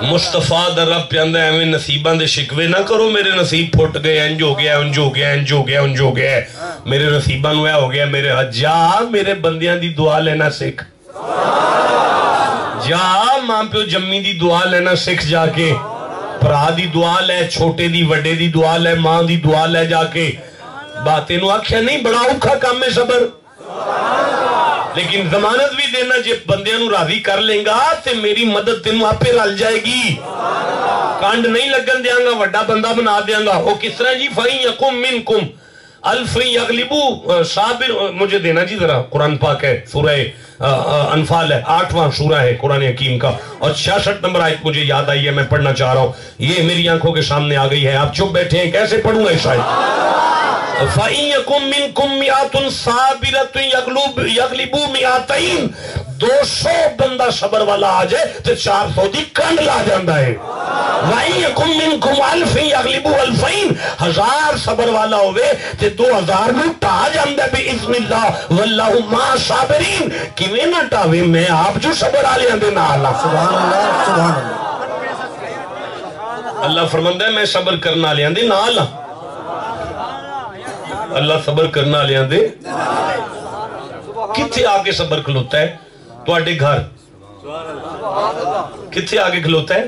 مصطفیٰ در رب پیاندہ ہے ہمیں نصیبان دے شکوے نہ کرو، میرے نصیب پھوٹ گئے، انج ہو گیا، انج ہو گیا، انج ہو گیا، انج ہو گیا، میرے نصیبان ہو گیا، میرے جا میرے بندیاں دی دعا لینا سکھ، جا ماں پیو جمی دی دعا لینا سکھ، جا کے پرا دی دعا لے، چھوٹے دی وڈے دی دعا لے، ماں دی دعا لے، جا کے باتیں نو آکھیا نہیں بڑا اوکھا کام میں صبر، لیکن ضمانت بھی دینا جے بندیاں نو راضی کر لیں گا تے میری مدد تینوں آپے رل جائے گی، کانڈ نہیں لگن دیاں گا، وڈا بندہ بنا دیاں گا۔ وہ کس طرح جی فَإِن يَكُن مِّنكُمْ أَلْفٌ يَغْلِبُوا صابر، مجھے دینا جی ذرا، قرآن پاک ہے، سورہ انفال ہے، 8واں سورہ ہے قرآن حکیم کا، اور 66 نمبر آیت مجھے یاد آئی ہے، میں پڑھنا چاہ رہا ہوں، یہ میری آنکھوں کے سامنے آ گئی ہے، آپ چپ بیٹھے ہیں، کیسے پڑھوں گا اس آیت؟ فَإِن يَكُن مِّنكُم مِّئَةٌ صَابِرَةٌ يَغْلِبُوا مِئَتَيْن، 200 بندہ صبر والا آ جائے تو 400 دی کنڈ لا جاندہ ہے۔ وَإِن يَكُن مِّنكُمْ أَلْفٌ يَغْلِبُوا أَلْفَيْن، 1000 صبر والا ہوئے تو 2000 میں ٹا جاندہ ہے بِإِذْنِ اللَّهِ وَاللَّهُ مَعَ الصَّابِرِينَ، کیویں نہ ٹاوے میں آپ جو صبر آلیاں دے نہ آلہ۔ سبحان اللہ، سبحان اللہ۔ اللہ فرماندہ ہے میں صبر کرنا آلیاں دے نہ آلہ، اللہ صبر کرنا لیاں دے، کتھے آگے صبر کھلوتا ہے؟ تو آڈے گھر کتھے آگے کھلوتا ہے؟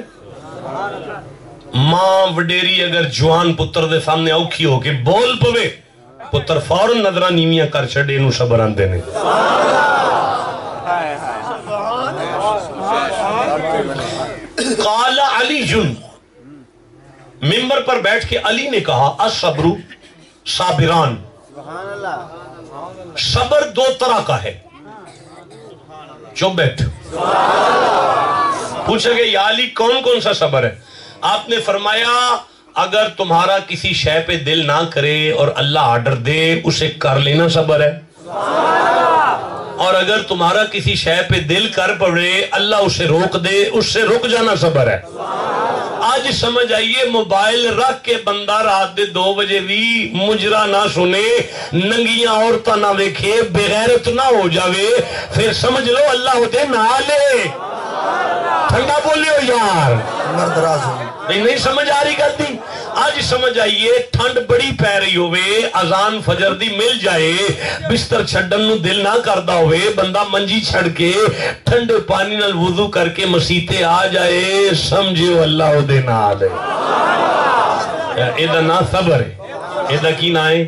ماں وڈیری اگر جوان پتر دے سامنے اوکھی ہو کے بول پوے، پتر فوراں نظرہ نیمیاں کر چھڑے انہوں صبر آندے نے۔ قال علی جن، ممبر پر بیٹھ کے علی نے کہا الصبر صابران، صبر 2 طرح کا ہے۔ چپ بیٹھ، پوچھا کہ یا علی کون کون سا صبر ہے؟ آپ نے فرمایا اگر تمہارا کسی شے پہ دل نہ کرے اور اللہ آرڈر دے اسے کر لینا صبر ہے، اور اگر تمہارا کسی شے پہ دل کر پڑے اللہ اسے روک دے اس سے رک جانا صبر ہے۔ آج سمجھ آئیے موبائل رکھ کے بندہ رات دے 2 بجے بھی مجرا نہ سنے، ننگیاں عورتاں نہ دیکھے، بغیرت نہ ہو جاوے، پھر سمجھ لو اللہ ہوتے نہ لے۔ ٹھنڈا بولیو یار، مردراز ہوئی نہیں سمجھ آ رہی کرتی۔ آج سمجھ آئیے ٹھنڈ بڑی پہ رہی ہوئے، اذان فجر دی مل جائے، بستر چھڑن نو دل نہ کردہ ہوئے، بندہ منجی چھڑ کے ٹھنڈے پانی نال وضو کر کے مسیتے آ جائے، سمجھو اللہ دے نہ آ دے۔ ایدہ نہ صبر ہے، ایدہ کی نہ ہے۔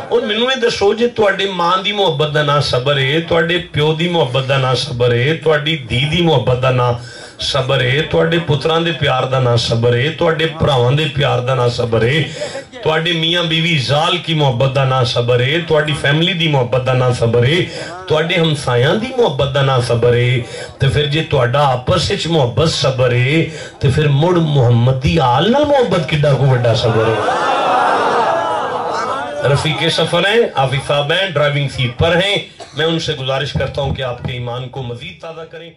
اور منوے دسو جے تواڈے ماں دی محبت دا نہ صبر ہے، تواڈے پیو دی محبت دا نہ صبر ہے، تواڈی دی دی محبت دا نہ صبر ہے، تواڈے پتران دے پیار دا نہ صبر ہے، تواڈے پراوان دے پیار دا نہ صبر ہے، تواڈے میاں بیوی زال کی محبت دا نہ صبر ہے، تواڈی فیملی دی محبت دا نہ صبر ہے، تواڈے ہمسایاں دی محبت دا نہ صبر ہے، تو پھر جے تواڈا آپس وچ محبت صبر ہے تو پھر مڑ محمد دی آل نال محبت کڈا کو بڑا صبر ہے۔ رفیق سفر ہیں، حافظ صاحب ہیں، ڈرائیونگ سیٹ پر ہیں، میں ان سے گزارش کرتا ہوں کہ آپ کے ایمان کو مزید تازہ کریں۔